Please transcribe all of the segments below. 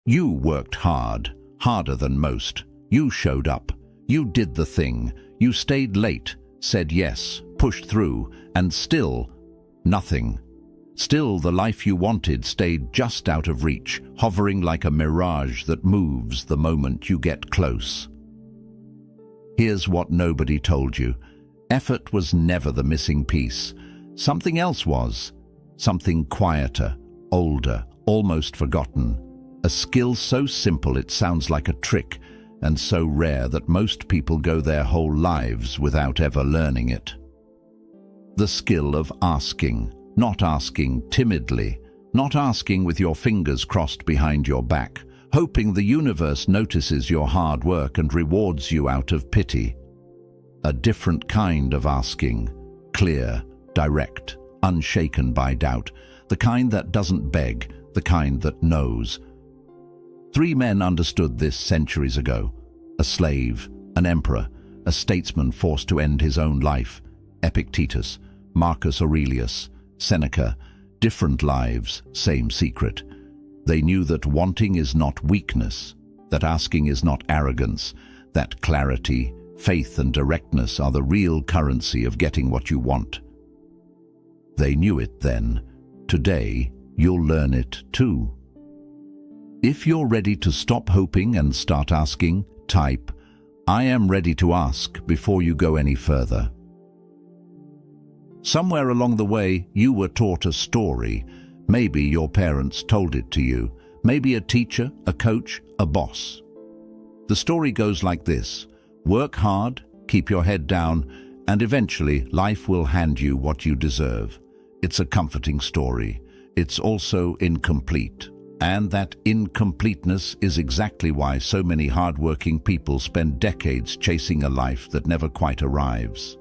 You worked hard, harder than most. You showed up. You did the thing. You stayed late, said yes, pushed through, and still nothing. Still, the life you wanted stayed just out of reach, hovering like a mirage that moves the moment you get close. Here's what nobody told you. Effort was never the missing piece. Something else was. Something quieter, older, almost forgotten. A skill so simple it sounds like a trick, and so rare that most people go their whole lives without ever learning it. The skill of asking. Not asking timidly, not asking with your fingers crossed behind your back, hoping the universe notices your hard work and rewards you out of pity. A different kind of asking, clear, direct, unshaken by doubt, the kind that doesn't beg, the kind that knows. 3 men understood this centuries ago: a slave, an emperor, a statesman forced to end his own life. Epictetus, Marcus Aurelius, Seneca, different lives, same secret. They knew that wanting is not weakness, that asking is not arrogance, that clarity, faith and directness are the real currency of getting what you want. They knew it then. Today, you'll learn it too. If you're ready to stop hoping and start asking, type, "I am ready to ask," before you go any further. Somewhere along the way, you were taught a story. Maybe your parents told it to you. Maybe a teacher, a coach, a boss. The story goes like this: work hard, keep your head down, and eventually life will hand you what you deserve. It's a comforting story. It's also incomplete. And that incompleteness is exactly why so many hard-working people spend decades chasing a life that never quite arrives.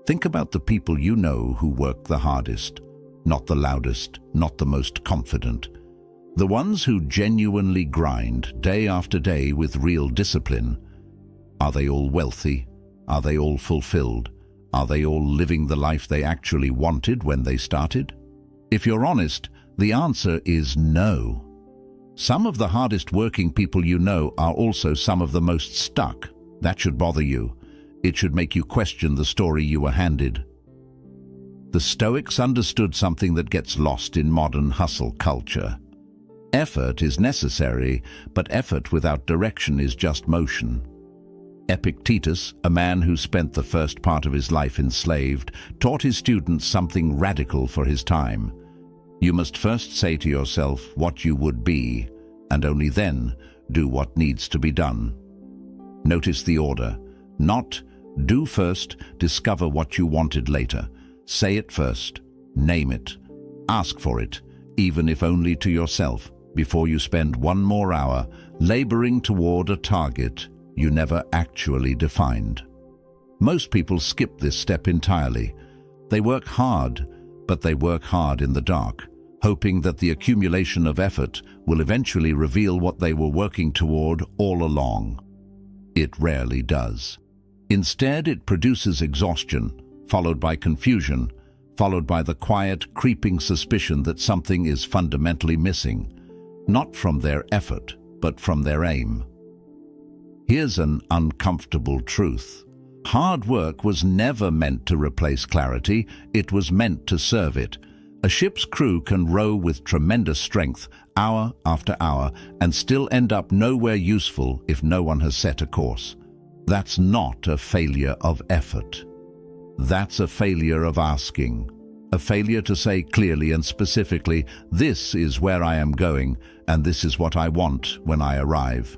Think about the people you know who work the hardest, not the loudest, not the most confident. The ones who genuinely grind day after day with real discipline. Are they all wealthy? Are they all fulfilled? Are they all living the life they actually wanted when they started? If you're honest, the answer is no. Some of the hardest working people you know are also some of the most stuck. That should bother you. It should make you question the story you were handed. The Stoics understood something that gets lost in modern hustle culture. Effort is necessary, but effort without direction is just motion. Epictetus, a man who spent the first part of his life enslaved, taught his students something radical for his time. You must first say to yourself what you would be, and only then do what needs to be done. Notice the order. Not do first, discover what you wanted later. Say it first. Name it. Ask for it, even if only to yourself, before you spend one more hour laboring toward a target you never actually defined. Most people skip this step entirely. They work hard, but they work hard in the dark, hoping that the accumulation of effort will eventually reveal what they were working toward all along. It rarely does. Instead, it produces exhaustion, followed by confusion, followed by the quiet, creeping suspicion that something is fundamentally missing, not from their effort, but from their aim. Here's an uncomfortable truth. Hard work was never meant to replace clarity, it was meant to serve it. A ship's crew can row with tremendous strength, hour after hour, and still end up nowhere useful if no one has set a course. That's not a failure of effort. That's a failure of asking. A failure to say clearly and specifically, "This is where I am going, and this is what I want when I arrive."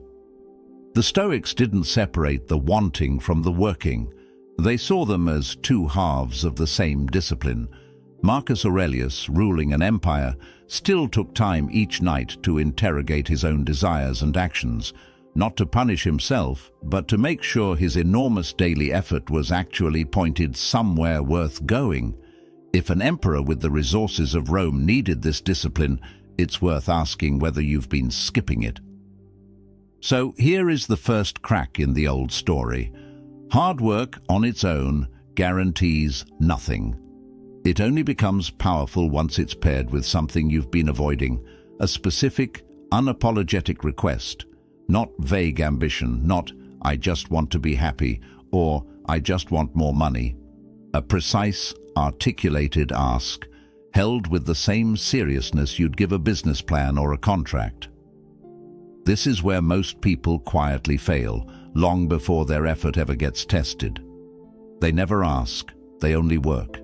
The Stoics didn't separate the wanting from the working. They saw them as two halves of the same discipline. Marcus Aurelius, ruling an empire, still took time each night to interrogate his own desires and actions, not to punish himself, but to make sure his enormous daily effort was actually pointed somewhere worth going. If an emperor with the resources of Rome needed this discipline, it's worth asking whether you've been skipping it. So here is the first crack in the old story. Hard work on its own guarantees nothing. It only becomes powerful once it's paired with something you've been avoiding, a specific, Unapologetic request, not vague ambition, not "I just want to be happy" or "I just want more money." A precise, articulated ask, held with the same seriousness you'd give a business plan or a contract. This is where most people quietly fail, long before their effort ever gets tested. They never ask, they only work.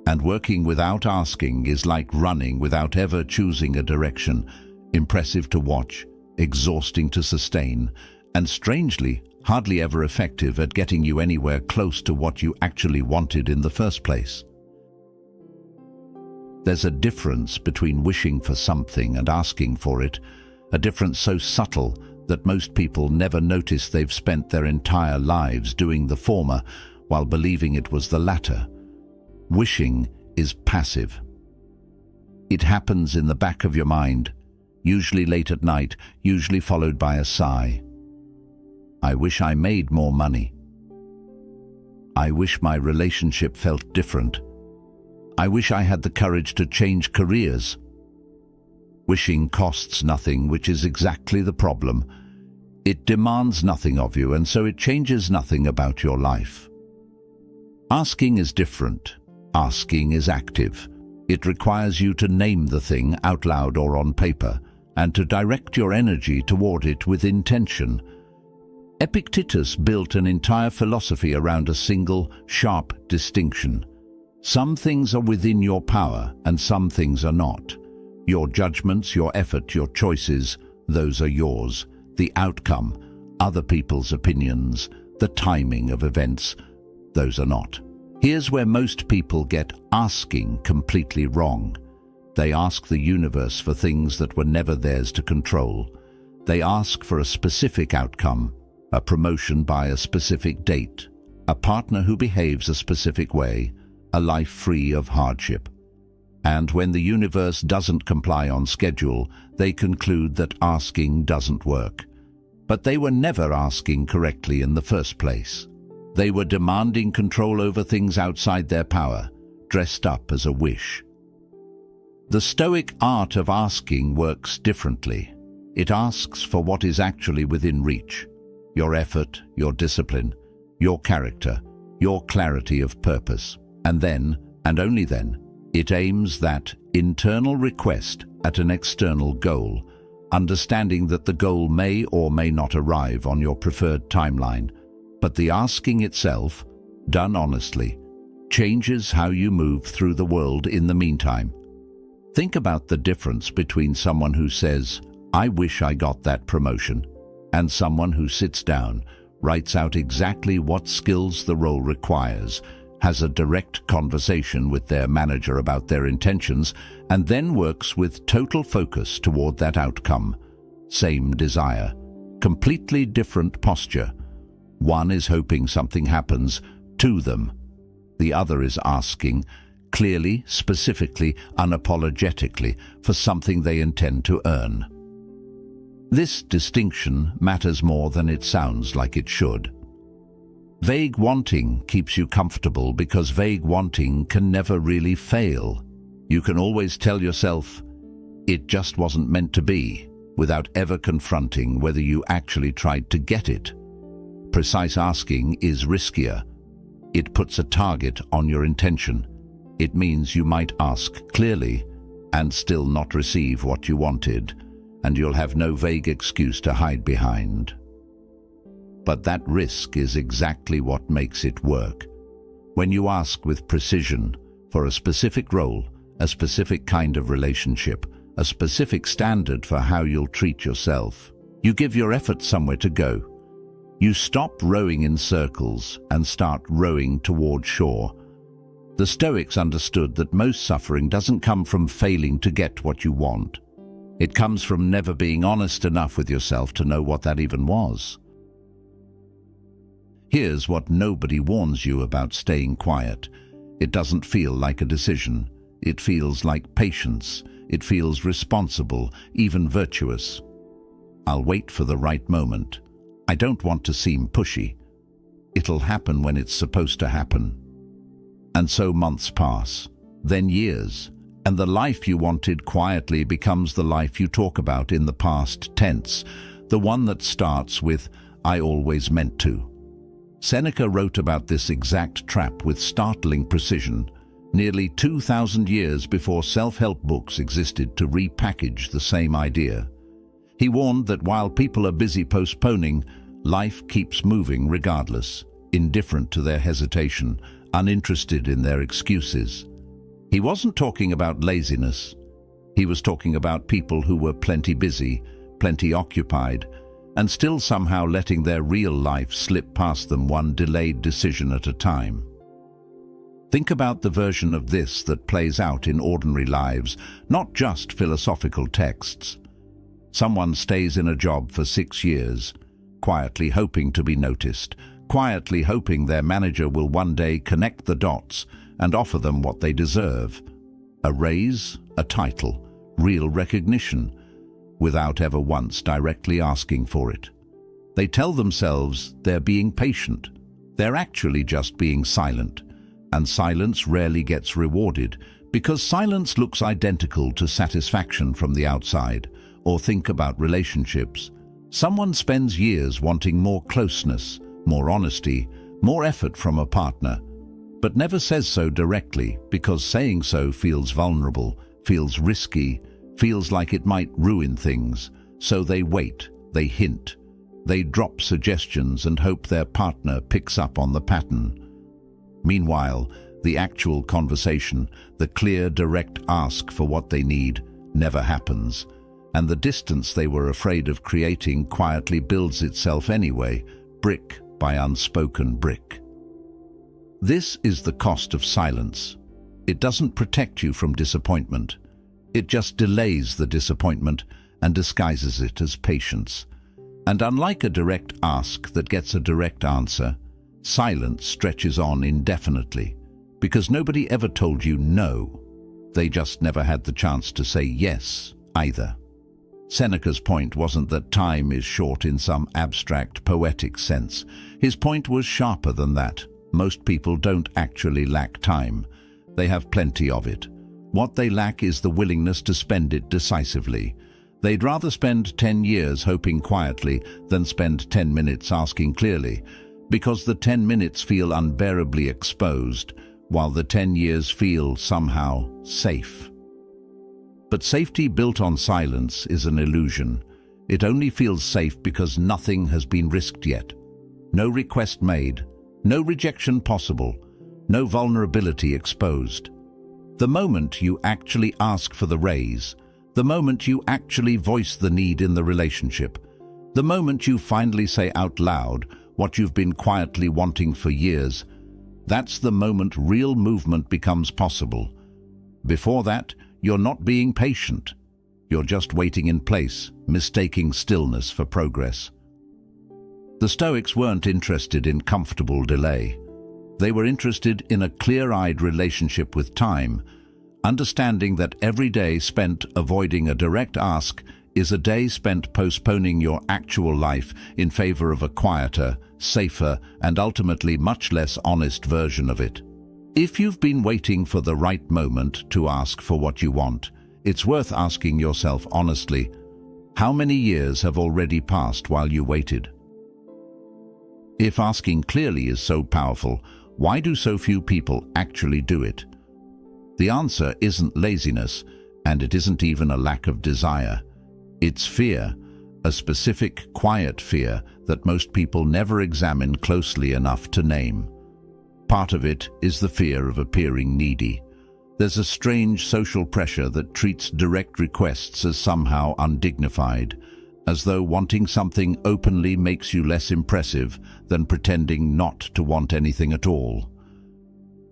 And working without asking is like running without ever choosing a direction, impressive to watch, exhausting to sustain, and strangely, hardly ever effective at getting you anywhere close to what you actually wanted in the first place. There's a difference between wishing for something and asking for it, a difference so subtle that most people never notice they've spent their entire lives doing the former while believing it was the latter. Wishing is passive. It happens in the back of your mind, usually late at night, usually followed by a sigh. I wish I made more money. I wish my relationship felt different. I wish I had the courage to change careers. Wishing costs nothing, which is exactly the problem. It demands nothing of you, and so it changes nothing about your life. Asking is different. Asking is active. It requires you to name the thing out loud or on paper, and to direct your energy toward it with intention. Epictetus built an entire philosophy around a single, sharp distinction. Some things are within your power, and some things are not. Your judgments, your effort, your choices, those are yours. The outcome, other people's opinions, the timing of events, those are not. Here's where most people get asking completely wrong. They ask the universe for things that were never theirs to control. They ask for a specific outcome, a promotion by a specific date, a partner who behaves a specific way, a life free of hardship. And when the universe doesn't comply on schedule, they conclude that asking doesn't work. But they were never asking correctly in the first place. They were demanding control over things outside their power, dressed up as a wish. The Stoic art of asking works differently. It asks for what is actually within reach: your effort, your discipline, your character, your clarity of purpose. And then, and only then, it aims that internal request at an external goal, understanding that the goal may or may not arrive on your preferred timeline. But the asking itself, done honestly, changes how you move through the world in the meantime. Think about the difference between someone who says, "I wish I got that promotion," and someone who sits down, writes out exactly what skills the role requires, has a direct conversation with their manager about their intentions, and then works with total focus toward that outcome. Same desire, completely different posture. One is hoping something happens to them. The other is asking, clearly, specifically, unapologetically, for something they intend to earn. This distinction matters more than it sounds like it should. Vague wanting keeps you comfortable because vague wanting can never really fail. You can always tell yourself, "It just wasn't meant to be," without ever confronting whether you actually tried to get it. Precise asking is riskier. It puts a target on your intention. It means you might ask clearly and still not receive what you wanted, and you'll have no vague excuse to hide behind. But that risk is exactly what makes it work. When you ask with precision for a specific role, a specific kind of relationship, a specific standard for how you'll treat yourself, you give your effort somewhere to go. You stop rowing in circles and start rowing toward shore. The Stoics understood that most suffering doesn't come from failing to get what you want. It comes from never being honest enough with yourself to know what that even was. Here's what nobody warns you about staying quiet. It doesn't feel like a decision. It feels like patience. It feels responsible, even virtuous. I'll wait for the right moment. I don't want to seem pushy. It'll happen when it's supposed to happen. And so months pass, then years, And the life you wanted quietly becomes the life you talk about in the past tense, the one that starts with, "I always meant to." Seneca wrote about this exact trap with startling precision, nearly 2,000 years before self-help books existed to repackage the same idea. He warned that while people are busy postponing, life keeps moving regardless, indifferent to their hesitation, uninterested in their excuses. He wasn't talking about laziness. He was talking about people who were plenty busy, plenty occupied, and still somehow letting their real life slip past them one delayed decision at a time. Think about the version of this that plays out in ordinary lives, not just philosophical texts. Someone stays in a job for 6 years, quietly hoping to be noticed, quietly hoping their manager will one day connect the dots and offer them what they deserve: a raise, a title, real recognition, without ever once directly asking for it. They tell themselves they're being patient. They're actually just being silent. And silence rarely gets rewarded, because silence looks identical to satisfaction from the outside. Or think about relationships. Someone spends years wanting more closeness, more honesty, more effort from a partner, but never says so directly because saying so feels vulnerable, feels risky, feels like it might ruin things. So they wait, they hint, they drop suggestions and hope their partner picks up on the pattern. Meanwhile, the actual conversation, the clear, direct ask for what they need, never happens, and the distance they were afraid of creating quietly builds itself anyway, brick by unspoken brick. This is the cost of silence. It doesn't protect you from disappointment. It just delays the disappointment and disguises it as patience. And unlike a direct ask that gets a direct answer, silence stretches on indefinitely, because nobody ever told you no. They just never had the chance to say yes either. Seneca's point wasn't that time is short in some abstract, poetic sense. His point was sharper than that. Most people don't actually lack time. They have plenty of it. What they lack is the willingness to spend it decisively. They'd rather spend 10 years hoping quietly than spend 10 minutes asking clearly, because the 10 minutes feel unbearably exposed, while the 10 years feel somehow safe. But safety built on silence is an illusion. It only feels safe because nothing has been risked yet. No request made, no rejection possible, no vulnerability exposed. The moment you actually ask for the raise, the moment you actually voice the need in the relationship, the moment you finally say out loud what you've been quietly wanting for years, that's the moment real movement becomes possible. Before that, you're not being patient. You're just waiting in place, mistaking stillness for progress. The Stoics weren't interested in comfortable delay. They were interested in a clear-eyed relationship with time, understanding that every day spent avoiding a direct ask is a day spent postponing your actual life in favor of a quieter, safer, and ultimately much less honest version of it. If you've been waiting for the right moment to ask for what you want, it's worth asking yourself honestly, how many years have already passed while you waited? If asking clearly is so powerful, why do so few people actually do it? The answer isn't laziness, and it isn't even a lack of desire. It's fear, a specific, quiet fear that most people never examine closely enough to name. Part of it is the fear of appearing needy. There's a strange social pressure that treats direct requests as somehow undignified, as though wanting something openly makes you less impressive than pretending not to want anything at all.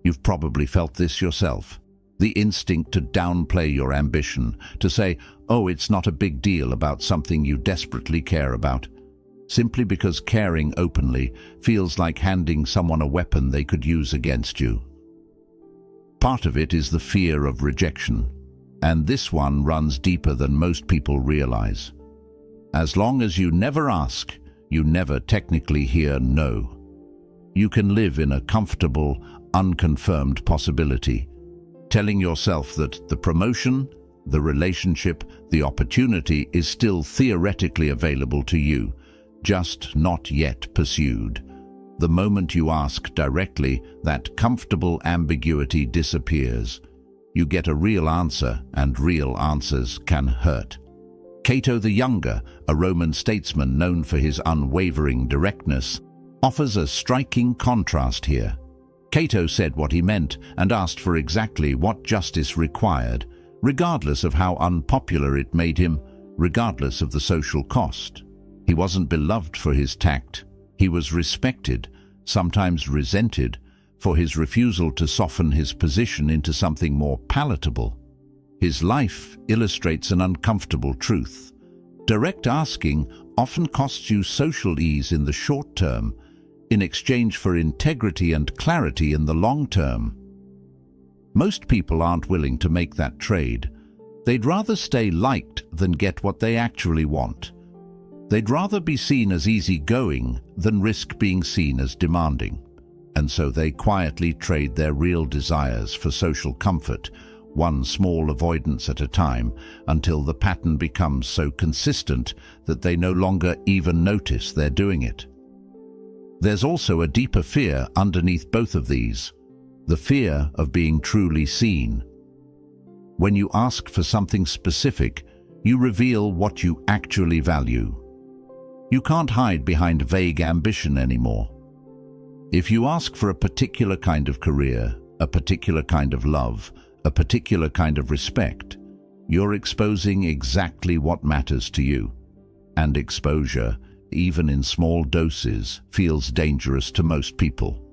You've probably felt this yourself. The instinct to downplay your ambition, to say, oh, it's not a big deal about something you desperately care about, simply because caring openly feels like handing someone a weapon they could use against you. Part of it is the fear of rejection, and this one runs deeper than most people realize. As long as you never ask, you never technically hear no. You can live in a comfortable, unconfirmed possibility. telling yourself that the promotion, the relationship, the opportunity is still theoretically available to you, just not yet pursued. The moment you ask directly, that comfortable ambiguity disappears. You get a real answer, and real answers can hurt. Cato the Younger, a Roman statesman known for his unwavering directness, offers a striking contrast here. Cato said what he meant and asked for exactly what justice required, regardless of how unpopular it made him, regardless of the social cost. He wasn't beloved for his tact. He was respected, sometimes resented, for his refusal to soften his position into something more palatable. His life illustrates an uncomfortable truth. Direct asking often costs you social ease in the short term, in exchange for integrity and clarity in the long term. Most people aren't willing to make that trade. They'd rather stay liked than get what they actually want. They'd rather be seen as easygoing than risk being seen as demanding. And so they quietly trade their real desires for social comfort, one small avoidance at a time, until the pattern becomes so consistent that they no longer even notice they're doing it. There's also a deeper fear underneath both of these, the fear of being truly seen. When you ask for something specific, you reveal what you actually value. You can't hide behind vague ambition anymore. If you ask for a particular kind of career, a particular kind of love, a particular kind of respect, you're exposing exactly what matters to you. And exposure, even in small doses, feels dangerous to most people.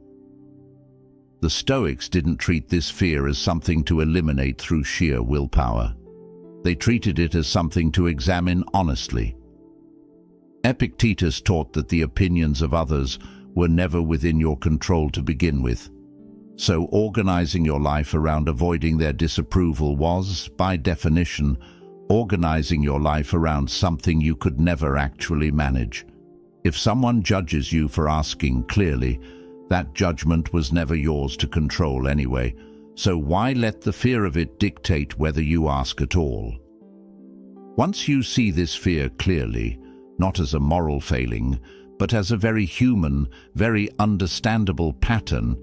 The Stoics didn't treat this fear as something to eliminate through sheer willpower. They treated it as something to examine honestly. Epictetus taught that the opinions of others were never within your control to begin with. So organizing your life around avoiding their disapproval was, by definition, organizing your life around something you could never actually manage. If someone judges you for asking clearly, that judgment was never yours to control anyway, so why let the fear of it dictate whether you ask at all? Once you see this fear clearly, not as a moral failing, but as a very human, very understandable pattern,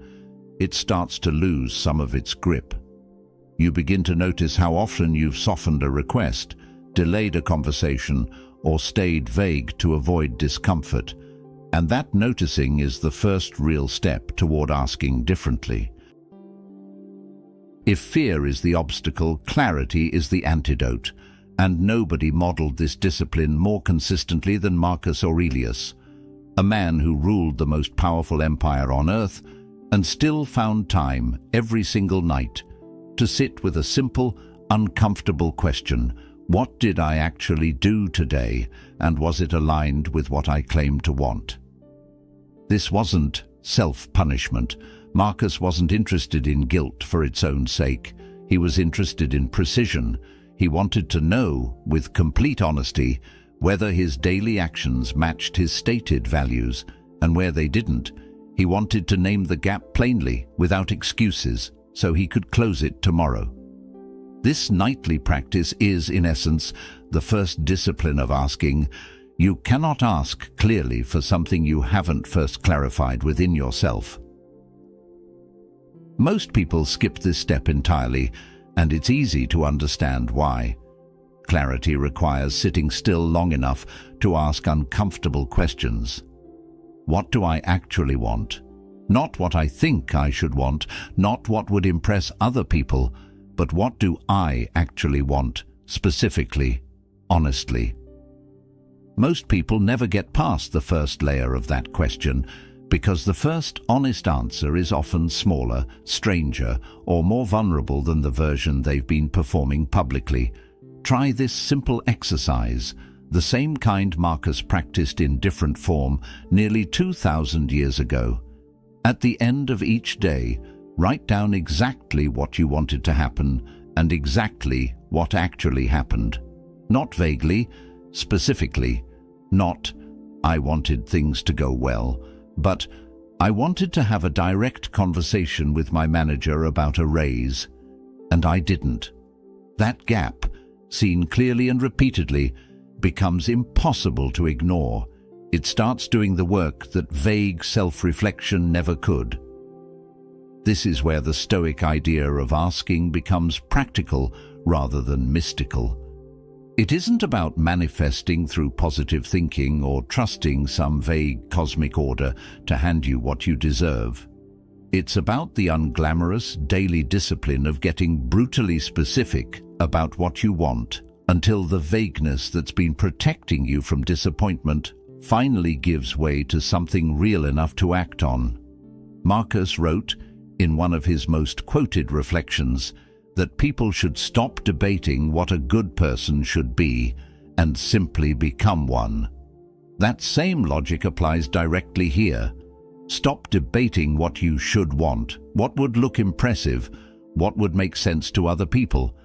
it starts to lose some of its grip. You begin to notice how often you've softened a request, delayed a conversation, or stayed vague to avoid discomfort, and that noticing is the first real step toward asking differently. If fear is the obstacle, clarity is the antidote, and nobody modeled this discipline more consistently than Marcus Aurelius, a man who ruled the most powerful empire on earth and still found time every single night to sit with a simple, uncomfortable question: what did I actually do today, and was it aligned with what I claimed to want? This wasn't self-punishment. Marcus wasn't interested in guilt for its own sake. He was interested in precision. He wanted to know, with complete honesty, whether his daily actions matched his stated values, and where they didn't, he wanted to name the gap plainly, without excuses, so he could close it tomorrow. This nightly practice is, in essence, the first discipline of asking. You cannot ask clearly for something you haven't first clarified within yourself. Most people skip this step entirely, and it's easy to understand why. Clarity requires sitting still long enough to ask uncomfortable questions. What do I actually want? Not what I think I should want, not what would impress other people, but what do I actually want, specifically, honestly? Most people never get past the first layer of that question, because the first honest answer is often smaller, stranger, or more vulnerable than the version they've been performing publicly. Try this simple exercise, the same kind Marcus practiced in different form nearly 2,000 years ago. At the end of each day, write down exactly what you wanted to happen and exactly what actually happened. Not vaguely, specifically. Not, I wanted things to go well, but I wanted to have a direct conversation with my manager about a raise. and I didn't. That gap, seen clearly and repeatedly, becomes impossible to ignore. It starts doing the work that vague self-reflection never could. This is where the Stoic idea of asking becomes practical rather than mystical. It isn't about manifesting through positive thinking or trusting some vague cosmic order to hand you what you deserve. It's about the unglamorous daily discipline of getting brutally specific about what you want until the vagueness that's been protecting you from disappointment finally gives way to something real enough to act on. Marcus wrote, in one of his most quoted reflections, that people should stop debating what a good person should be and simply become one. That same logic applies directly here. Stop debating what you should want, what would look impressive, what would make sense to other people,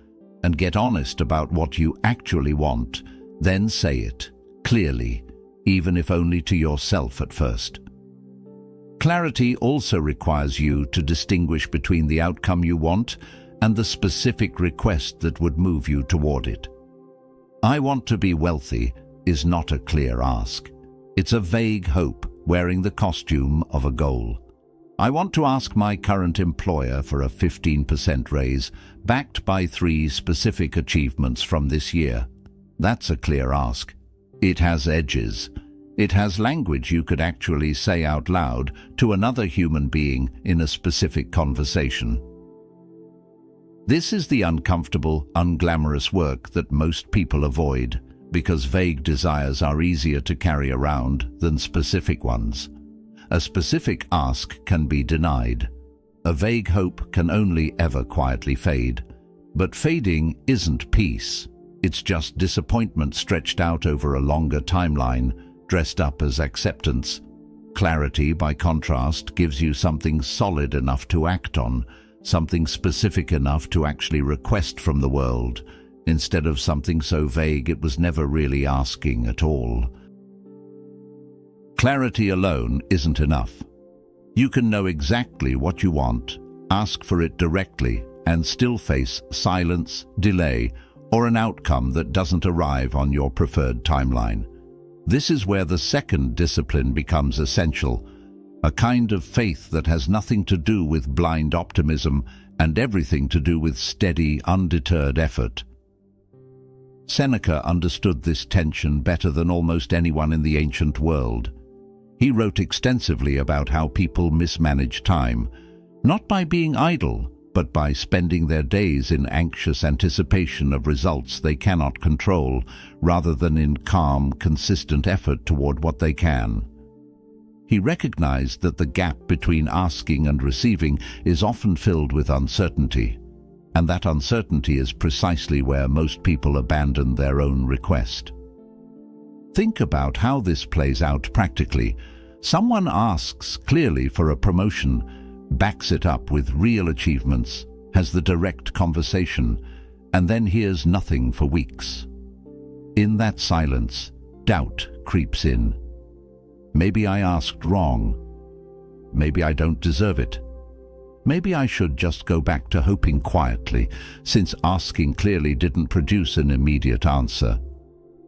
and get honest about what you actually want, then say it, clearly, even if only to yourself at first. Clarity also requires you to distinguish between the outcome you want and the specific request that would move you toward it. I want to be wealthy is not a clear ask. It's a vague hope wearing the costume of a goal. I want to ask my current employer for a 15% raise, backed by 3 specific achievements from this year. That's a clear ask. It has edges. It has language you could actually say out loud to another human being in a specific conversation. This is the uncomfortable, unglamorous work that most people avoid, because vague desires are easier to carry around than specific ones. A specific ask can be denied. A vague hope can only ever quietly fade. But fading isn't peace. It's just disappointment stretched out over a longer timeline, dressed up as acceptance. Clarity, by contrast, gives you something solid enough to act on, something specific enough to actually request from the world, instead of something so vague it was never really asking at all. Clarity alone isn't enough. You can know exactly what you want, ask for it directly, and still face silence, delay, or an outcome that doesn't arrive on your preferred timeline. This is where the second discipline becomes essential, a kind of faith that has nothing to do with blind optimism and everything to do with steady, undeterred effort. Seneca understood this tension better than almost anyone in the ancient world. He wrote extensively about how people mismanage time, not by being idle, but by spending their days in anxious anticipation of results they cannot control, rather than in calm, consistent effort toward what they can. He recognized that the gap between asking and receiving is often filled with uncertainty, and that uncertainty is precisely where most people abandon their own request. Think about how this plays out practically. Someone asks clearly for a promotion, backs it up with real achievements, has the direct conversation, and then hears nothing for weeks. In that silence, doubt creeps in. Maybe I asked wrong. Maybe I don't deserve it. Maybe I should just go back to hoping quietly, since asking clearly didn't produce an immediate answer.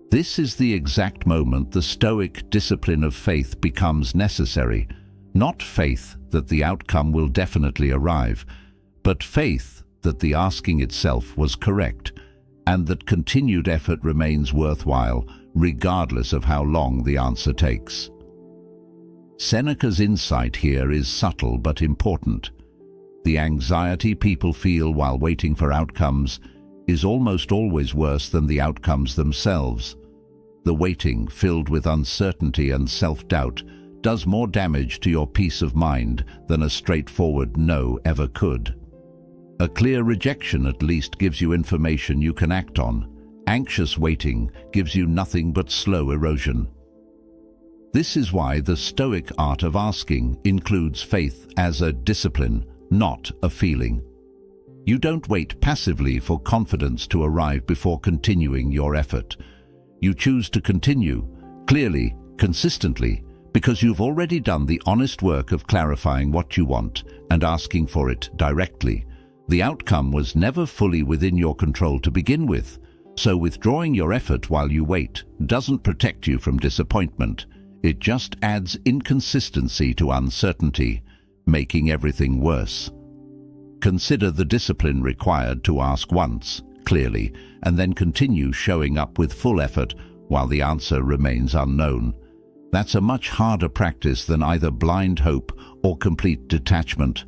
This is the exact moment the Stoic discipline of faith becomes necessary. Not faith that the outcome will definitely arrive, but faith that the asking itself was correct, and that continued effort remains worthwhile, regardless of how long the answer takes. Seneca's insight here is subtle but important. The anxiety people feel while waiting for outcomes is almost always worse than the outcomes themselves. The waiting, filled with uncertainty and self-doubt, does more damage to your peace of mind than a straightforward no ever could. A clear rejection at least gives you information you can act on. Anxious waiting gives you nothing but slow erosion. This is why the Stoic art of asking includes faith as a discipline, not a feeling. You don't wait passively for confidence to arrive before continuing your effort. You choose to continue, clearly, consistently, because you've already done the honest work of clarifying what you want and asking for it directly. The outcome was never fully within your control to begin with, so withdrawing your effort while you wait doesn't protect you from disappointment. It just adds inconsistency to uncertainty, making everything worse. Consider the discipline required to ask once, clearly, and then continue showing up with full effort while the answer remains unknown. That's a much harder practice than either blind hope or complete detachment.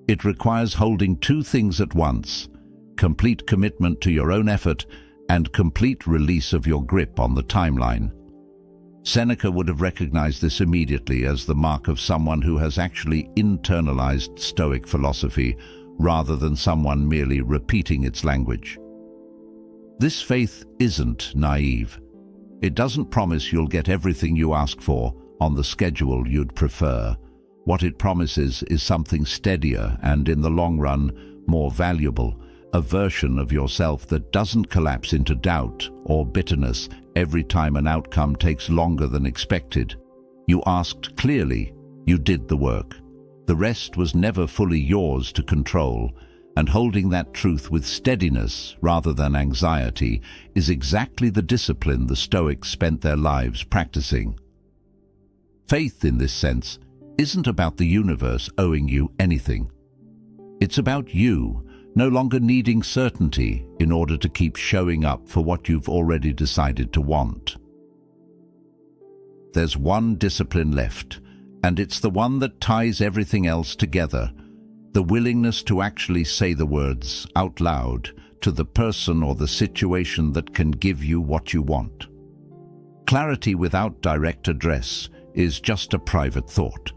It requires holding two things at once: complete commitment to your own effort and complete release of your grip on the timeline. Seneca would have recognized this immediately as the mark of someone who has actually internalized Stoic philosophy rather than someone merely repeating its language. This faith isn't naive. It doesn't promise you'll get everything you ask for on the schedule you'd prefer. What it promises is something steadier and, in the long run, more valuable, a version of yourself that doesn't collapse into doubt or bitterness every time an outcome takes longer than expected. You asked clearly, you did the work. The rest was never fully yours to control, and holding that truth with steadiness rather than anxiety is exactly the discipline the Stoics spent their lives practicing. Faith, in this sense, isn't about the universe owing you anything. It's about you no longer needing certainty in order to keep showing up for what you've already decided to want. There's one discipline left, and it's the one that ties everything else together: the willingness to actually say the words out loud to the person or the situation that can give you what you want. Clarity without direct address is just a private thought.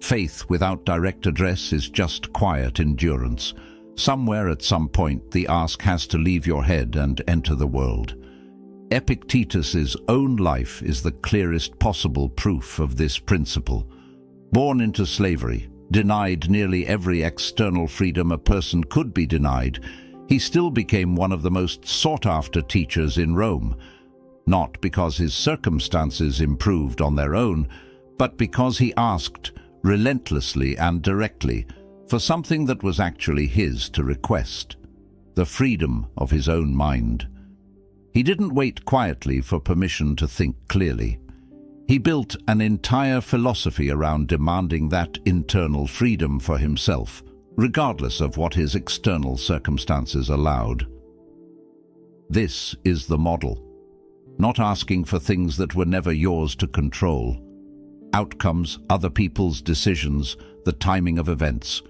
Faith without direct address is just quiet endurance. Somewhere at some point, the ask has to leave your head and enter the world. Epictetus's own life is the clearest possible proof of this principle. Born into slavery, denied nearly every external freedom a person could be denied, he still became one of the most sought-after teachers in Rome, not because his circumstances improved on their own, but because he asked relentlessly and directly for something that was actually his to request: the freedom of his own mind. He didn't wait quietly for permission to think clearly. He built an entire philosophy around demanding that internal freedom for himself, regardless of what his external circumstances allowed. This is the model: not asking for things that were never yours to control. Outcomes, other people's decisions, the timing of events,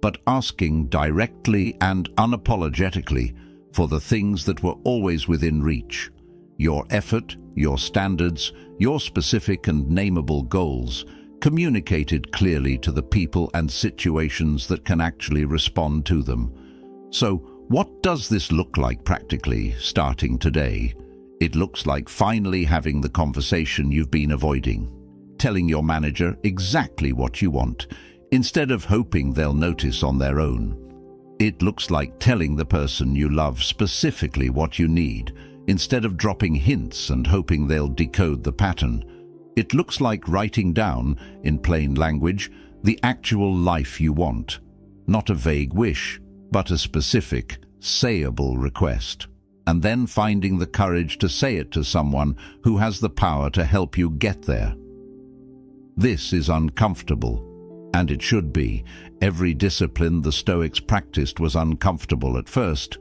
but asking directly and unapologetically for the things that were always within reach: your effort, your standards, your specific and nameable goals, communicated clearly to the people and situations that can actually respond to them. So, what does this look like practically, starting today? It looks like finally having the conversation you've been avoiding, telling your manager exactly what you want, instead of hoping they'll notice on their own. It looks like telling the person you love specifically what you need, instead of dropping hints and hoping they'll decode the pattern. It looks like writing down, in plain language, the actual life you want, not a vague wish, but a specific, sayable request, and then finding the courage to say it to someone who has the power to help you get there. This is uncomfortable, and it should be. Every discipline the Stoics practiced was uncomfortable at first.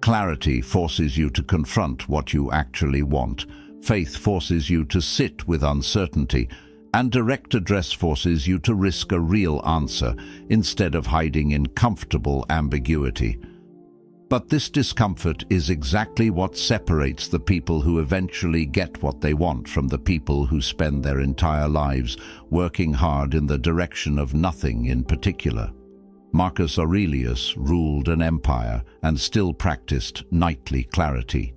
Clarity forces you to confront what you actually want. Faith forces you to sit with uncertainty, and direct address forces you to risk a real answer instead of hiding in comfortable ambiguity. But this discomfort is exactly what separates the people who eventually get what they want from the people who spend their entire lives working hard in the direction of nothing in particular. Marcus Aurelius ruled an empire and still practiced nightly clarity.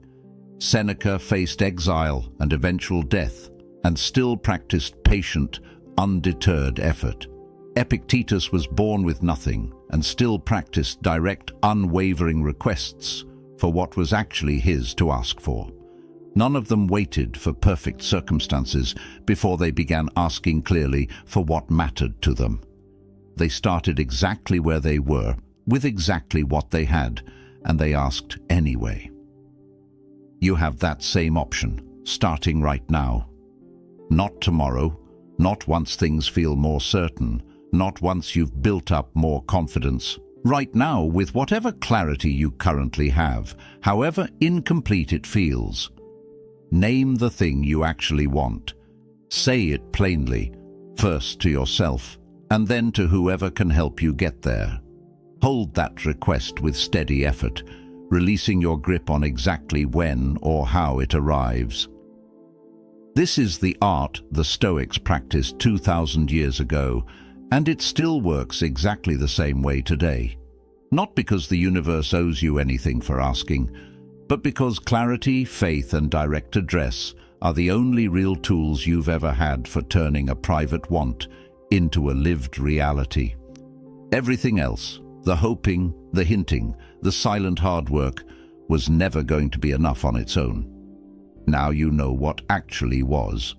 Seneca faced exile and eventual death and still practiced patient, undeterred effort. Epictetus was born with nothing and still practiced direct, unwavering requests for what was actually his to ask for. None of them waited for perfect circumstances before they began asking clearly for what mattered to them. They started exactly where they were, with exactly what they had, and they asked anyway. You have that same option, starting right now. Not tomorrow, not once things feel more certain, not once you've built up more confidence. Right now, with whatever clarity you currently have, however incomplete it feels. Name the thing you actually want. Say it plainly, first to yourself, and then to whoever can help you get there. Hold that request with steady effort, releasing your grip on exactly when or how it arrives. This is the art the Stoics practiced 2,000 years ago, and it still works exactly the same way today. Not because the universe owes you anything for asking, but because clarity, faith, and direct address are the only real tools you've ever had for turning a private want into a lived reality. Everything else, the hoping, the hinting, the silent hard work, was never going to be enough on its own. Now you know what actually was.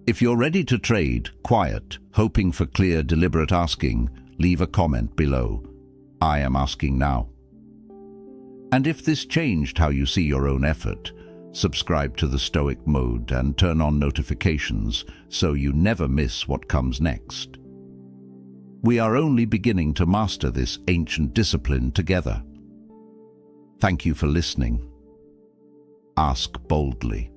If you're ready to trade, quiet, hoping for clear, deliberate asking, leave a comment below. I am asking now. And if this changed how you see your own effort, subscribe to the Stoic mode and turn on notifications so you never miss what comes next. We are only beginning to master this ancient discipline together. Thank you for listening. Ask boldly.